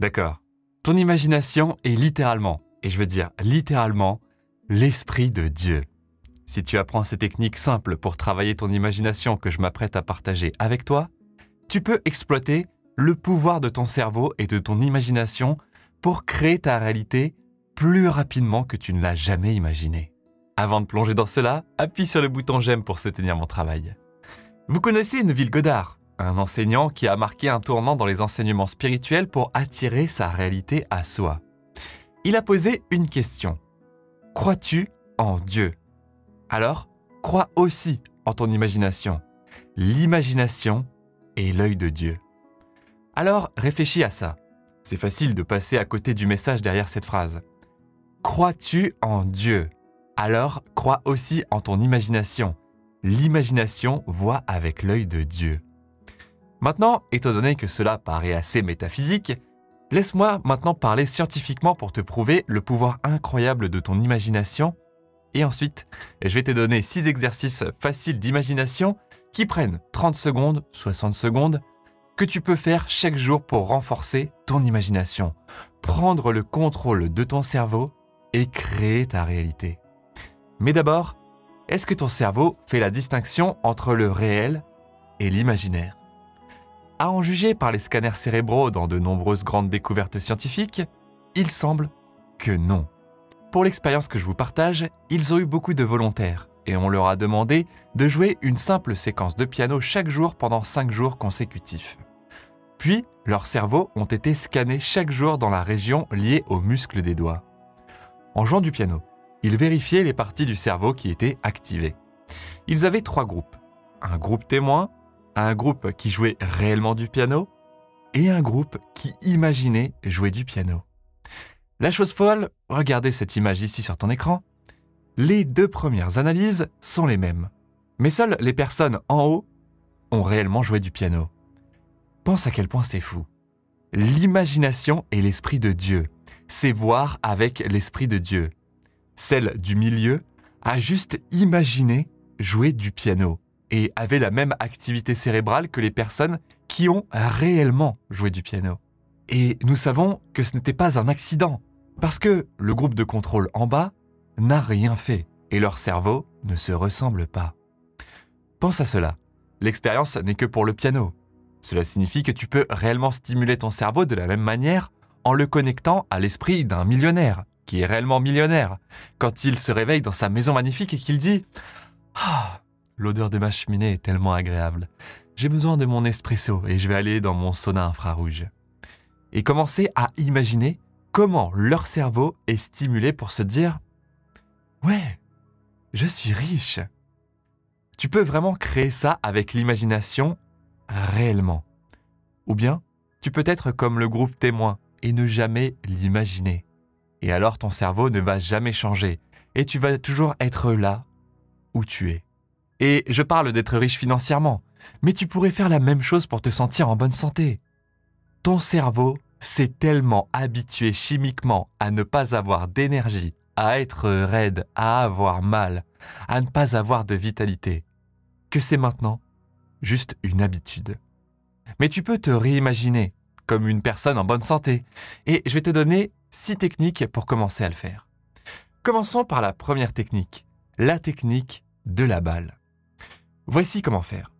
D'accord. Ton imagination est littéralement, et je veux dire littéralement, l'esprit de Dieu. Si tu apprends ces techniques simples pour travailler ton imagination que je m'apprête à partager avec toi, tu peux exploiter le pouvoir de ton cerveau et de ton imagination pour créer ta réalité plus rapidement que tu ne l'as jamais imaginé. Avant de plonger dans cela, appuie sur le bouton j'aime pour soutenir mon travail. Vous connaissez Neville Goddard, un enseignant qui a marqué un tournant dans les enseignements spirituels pour attirer sa réalité à soi. Il a posé une question. Crois-tu en Dieu? Alors, crois aussi en ton imagination. L'imagination est l'œil de Dieu. Alors, réfléchis à ça. C'est facile de passer à côté du message derrière cette phrase. Crois-tu en Dieu? Alors, crois aussi en ton imagination. L'imagination voit avec l'œil de Dieu. Maintenant, étant donné que cela paraît assez métaphysique, laisse-moi maintenant parler scientifiquement pour te prouver le pouvoir incroyable de ton imagination. Et ensuite, je vais te donner 6 exercices faciles d'imagination qui prennent 30 secondes, 60 secondes, que tu peux faire chaque jour pour renforcer ton imagination, prendre le contrôle de ton cerveau et créer ta réalité. Mais d'abord, est-ce que ton cerveau fait la distinction entre le réel et l'imaginaire? À en juger par les scanners cérébraux dans de nombreuses grandes découvertes scientifiques, il semble que non. Pour l'expérience que je vous partage, ils ont eu beaucoup de volontaires et on leur a demandé de jouer une simple séquence de piano chaque jour pendant 5 jours consécutifs. Puis, leurs cerveaux ont été scannés chaque jour dans la région liée aux muscles des doigts. En jouant du piano, ils vérifiaient les parties du cerveau qui étaient activées. Ils avaient 3 groupes. Un groupe témoin, un groupe qui jouait réellement du piano et un groupe qui imaginait jouer du piano. La chose folle, regardez cette image ici sur ton écran, les 2 premières analyses sont les mêmes. Mais seules les personnes en haut ont réellement joué du piano. Pense à quel point c'est fou. L'imagination est l'esprit de Dieu. C'est voir avec l'esprit de Dieu. Celle du milieu a juste imaginé jouer du piano et avait la même activité cérébrale que les personnes qui ont réellement joué du piano. Et nous savons que ce n'était pas un accident, parce que le groupe de contrôle en bas n'a rien fait et leur cerveau ne se ressemble pas. Pense à cela. L'expérience n'est que pour le piano. Cela signifie que tu peux réellement stimuler ton cerveau de la même manière en le connectant à l'esprit d'un millionnaire, qui est réellement millionnaire, quand il se réveille dans sa maison magnifique et qu'il dit « Ah, l'odeur de ma cheminée est tellement agréable. J'ai besoin de mon espresso et je vais aller dans mon sauna infrarouge. » Et commencer à imaginer comment leur cerveau est stimulé pour se dire « Ouais, je suis riche !» Tu peux vraiment créer ça avec l'imagination réellement. Ou bien, tu peux être comme le groupe témoin et ne jamais l'imaginer. Et alors ton cerveau ne va jamais changer et tu vas toujours être là où tu es. Et je parle d'être riche financièrement, mais tu pourrais faire la même chose pour te sentir en bonne santé. Ton cerveau s'est tellement habitué chimiquement à ne pas avoir d'énergie, à être raide, à avoir mal, à ne pas avoir de vitalité, que c'est maintenant juste une habitude. Mais tu peux te réimaginer comme une personne en bonne santé. Et je vais te donner 6 techniques pour commencer à le faire. Commençons par la première technique, la technique de la balle. Voici comment faire.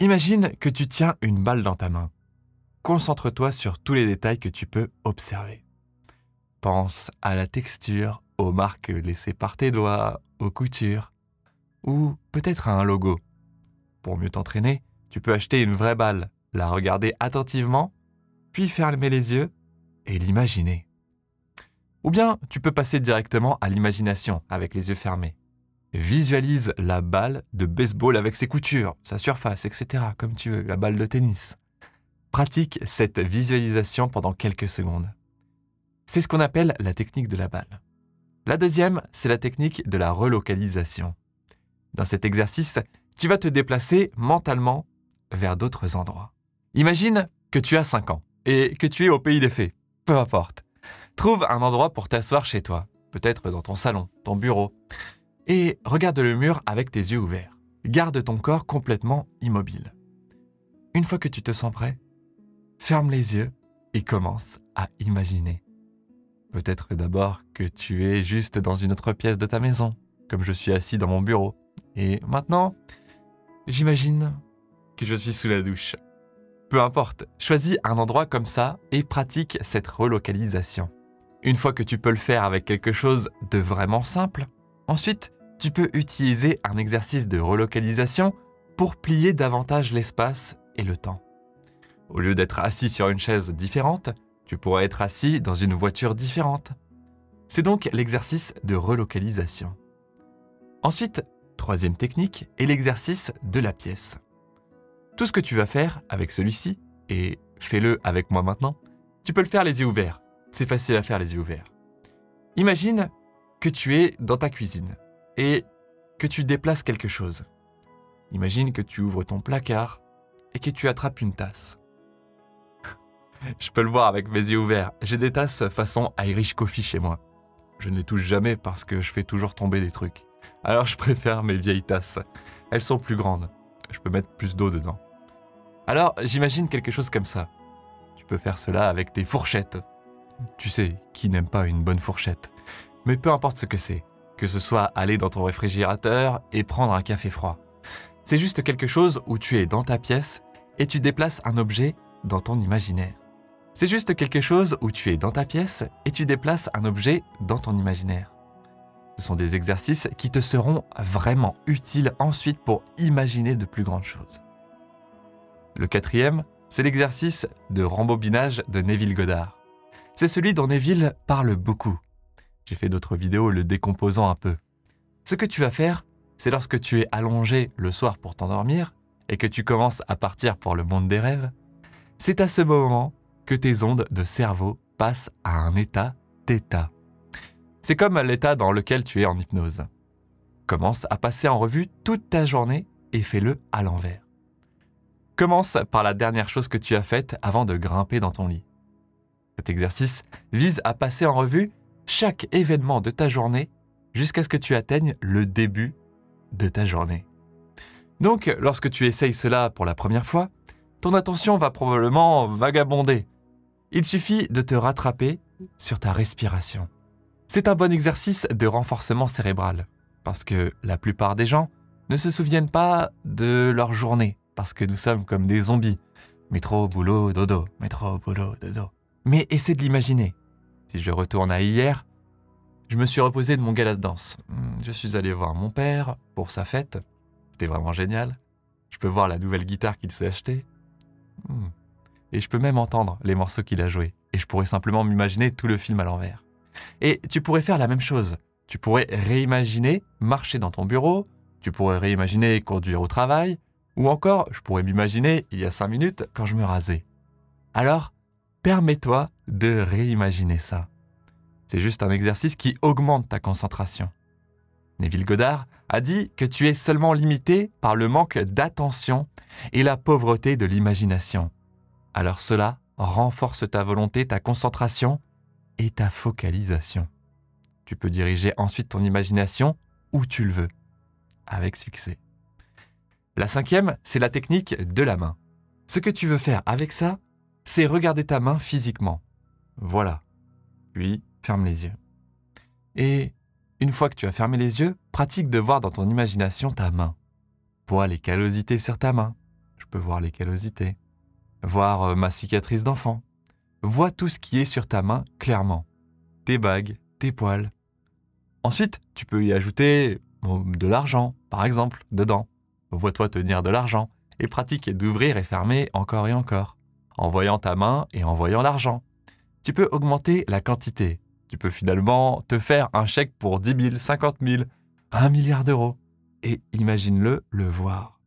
Imagine que tu tiens une balle dans ta main. Concentre-toi sur tous les détails que tu peux observer. Pense à la texture, aux marques laissées par tes doigts, aux coutures, ou peut-être à un logo. Pour mieux t'entraîner, tu peux acheter une vraie balle, la regarder attentivement, puis fermer les yeux et l'imaginer. Ou bien, tu peux passer directement à l'imagination avec les yeux fermés. Visualise la balle de baseball avec ses coutures, sa surface, etc. comme tu veux, la balle de tennis. Pratique cette visualisation pendant quelques secondes. C'est ce qu'on appelle la technique de la balle. La deuxième, c'est la technique de la relocalisation. Dans cet exercice, tu vas te déplacer mentalement vers d'autres endroits. Imagine que tu as 5 ans et que tu es au pays des fées. Peu importe. Trouve un endroit pour t'asseoir chez toi, peut-être dans ton salon, ton bureau, et regarde le mur avec tes yeux ouverts. Garde ton corps complètement immobile. Une fois que tu te sens prêt, ferme les yeux et commence à imaginer. Peut-être d'abord que tu es juste dans une autre pièce de ta maison, comme je suis assis dans mon bureau. Et maintenant, j'imagine que je suis sous la douche. Peu importe, choisis un endroit comme ça et pratique cette relocalisation. Une fois que tu peux le faire avec quelque chose de vraiment simple, ensuite, tu peux utiliser un exercice de relocalisation pour plier davantage l'espace et le temps. Au lieu d'être assis sur une chaise différente, tu pourrais être assis dans une voiture différente. C'est donc l'exercice de relocalisation. Ensuite, troisième technique est l'exercice de la pièce. Tout ce que tu vas faire avec celui-ci, et fais-le avec moi maintenant, tu peux le faire les yeux ouverts. C'est facile à faire les yeux ouverts. Imagine que tu es dans ta cuisine et que tu déplaces quelque chose. Imagine que tu ouvres ton placard et que tu attrapes une tasse. Je peux le voir avec mes yeux ouverts. J'ai des tasses façon Irish Coffee chez moi. Je ne les touche jamais parce que je fais toujours tomber des trucs. Alors je préfère mes vieilles tasses. Elles sont plus grandes. Je peux mettre plus d'eau dedans. Alors j'imagine quelque chose comme ça. Tu peux faire cela avec tes fourchettes. Tu sais, qui n'aime pas une bonne fourchette? Mais peu importe ce que c'est. Que ce soit aller dans ton réfrigérateur et prendre un café froid. C'est juste quelque chose où tu es dans ta pièce et tu déplaces un objet dans ton imaginaire. C'est juste quelque chose où tu es dans ta pièce et tu déplaces un objet dans ton imaginaire. Ce sont des exercices qui te seront vraiment utiles ensuite pour imaginer de plus grandes choses. Le quatrième, c'est l'exercice de rembobinage de Neville Goddard. C'est celui dont Neville parle beaucoup. J'ai fait d'autres vidéos le décomposant un peu. Ce que tu vas faire, c'est lorsque tu es allongé le soir pour t'endormir et que tu commences à partir pour le monde des rêves, c'est à ce moment que tes ondes de cerveau passent à un état θ. C'est comme l'état dans lequel tu es en hypnose. Commence à passer en revue toute ta journée et fais-le à l'envers. Commence par la dernière chose que tu as faite avant de grimper dans ton lit. Cet exercice vise à passer en revue chaque événement de ta journée jusqu'à ce que tu atteignes le début de ta journée. Donc, lorsque tu essayes cela pour la première fois, ton attention va probablement vagabonder. Il suffit de te rattraper sur ta respiration. C'est un bon exercice de renforcement cérébral, parce que la plupart des gens ne se souviennent pas de leur journée, parce que nous sommes comme des zombies. Métro, boulot, dodo, métro, boulot, dodo. Mais essaie de l'imaginer. Si je retourne à hier, je me suis reposé de mon gala de danse. Je suis allé voir mon père pour sa fête. C'était vraiment génial. Je peux voir la nouvelle guitare qu'il s'est achetée. Et je peux même entendre les morceaux qu'il a joués. Et je pourrais simplement m'imaginer tout le film à l'envers. Et tu pourrais faire la même chose. Tu pourrais réimaginer marcher dans ton bureau. Tu pourrais réimaginer conduire au travail. Ou encore, je pourrais m'imaginer il y a 5 minutes quand je me rasais. Alors, permets-toi de réimaginer ça. C'est juste un exercice qui augmente ta concentration. Neville Goddard a dit que tu es seulement limité par le manque d'attention et la pauvreté de l'imagination. Alors cela renforce ta volonté, ta concentration et ta focalisation. Tu peux diriger ensuite ton imagination où tu le veux, avec succès. La cinquième, c'est la technique de la main. Ce que tu veux faire avec ça, c'est regarder ta main physiquement. Voilà. Puis, ferme les yeux. Et une fois que tu as fermé les yeux, pratique de voir dans ton imagination ta main. Vois les callosités sur ta main. Je peux voir les callosités. Voir ma cicatrice d'enfant. Vois tout ce qui est sur ta main clairement. Tes bagues, tes poils. Ensuite, tu peux y ajouter de l'argent, par exemple, dedans. Vois-toi tenir de l'argent et pratique d'ouvrir et fermer encore et encore, en voyant ta main et en voyant l'argent. Tu peux augmenter la quantité. Tu peux finalement te faire un chèque pour 10 000, 50 000, 1 milliard d'euros. Et imagine-le le voir.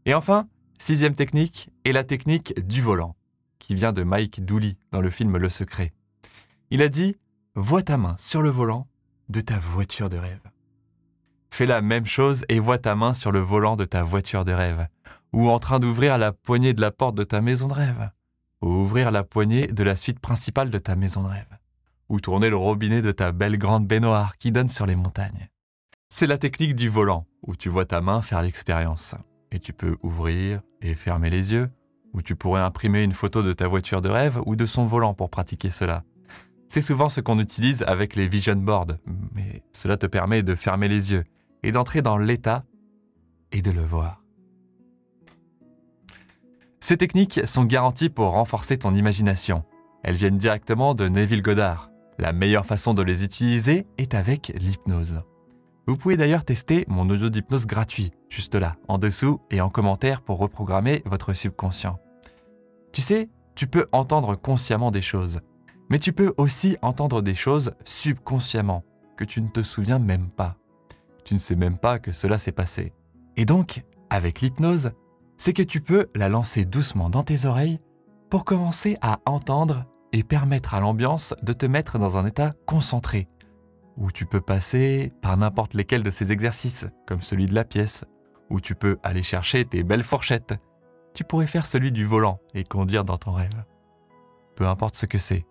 Et enfin, sixième technique est la technique du volant, qui vient de Mike Dooley dans le film Le Secret. Il a dit « Vois ta main sur le volant de ta voiture de rêve ». Fais la même chose et vois ta main sur le volant de ta voiture de rêve, ou en train d'ouvrir la poignée de la porte de ta maison de rêve, ou ouvrir la poignée de la suite principale de ta maison de rêve, ou tourner le robinet de ta belle grande baignoire qui donne sur les montagnes. C'est la technique du volant, où tu vois ta main faire l'expérience, et tu peux ouvrir et fermer les yeux, Ou tu pourrais imprimer une photo de ta voiture de rêve ou de son volant pour pratiquer cela. C'est souvent ce qu'on utilise avec les vision boards, mais cela te permet de fermer les yeux et d'entrer dans l'état et de le voir. Ces techniques sont garanties pour renforcer ton imagination. Elles viennent directement de Neville Goddard. La meilleure façon de les utiliser est avec l'hypnose. Vous pouvez d'ailleurs tester mon audio d'hypnose gratuit, juste là, en dessous et en commentaire pour reprogrammer votre subconscient. Tu sais, tu peux entendre consciemment des choses, mais tu peux aussi entendre des choses subconsciemment, que tu ne te souviens même pas. Tu ne sais même pas que cela s'est passé. Et donc, avec l'hypnose, c'est que tu peux la lancer doucement dans tes oreilles pour commencer à entendre et permettre à l'ambiance de te mettre dans un état concentré, où tu peux passer par n'importe lesquels de ces exercices, comme celui de la pièce, où tu peux aller chercher tes belles fourchettes. Tu pourrais faire celui du volant et conduire dans ton rêve. Peu importe ce que c'est.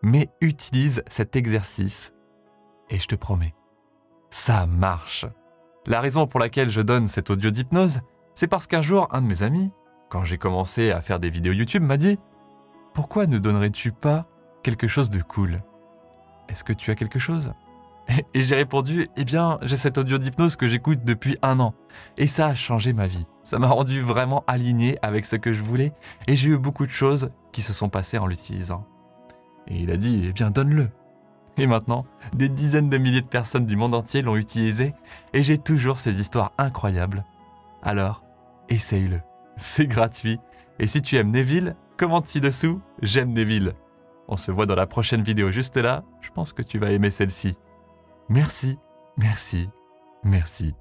Mais utilise cet exercice et je te promets, ça marche. La raison pour laquelle je donne cet audio d'hypnose, c'est parce qu'un jour, un de mes amis, quand j'ai commencé à faire des vidéos YouTube, m'a dit « Pourquoi ne donnerais-tu pas quelque chose de cool ? Est-ce que tu as quelque chose ?» Et j'ai répondu « Eh bien, j'ai cet audio d'hypnose que j'écoute depuis 1 an. Et ça a changé ma vie. Ça m'a rendu vraiment aligné avec ce que je voulais et j'ai eu beaucoup de choses qui se sont passées en l'utilisant. » Et il a dit « Eh bien, donne-le. » Et maintenant, des dizaines de milliers de personnes du monde entier l'ont utilisé et j'ai toujours ces histoires incroyables. Alors, essaye-le. C'est gratuit. Et si tu aimes Neville, commente ci-dessous « J'aime Neville ». On se voit dans la prochaine vidéo juste là. Je pense que tu vas aimer celle-ci. Merci, merci, merci.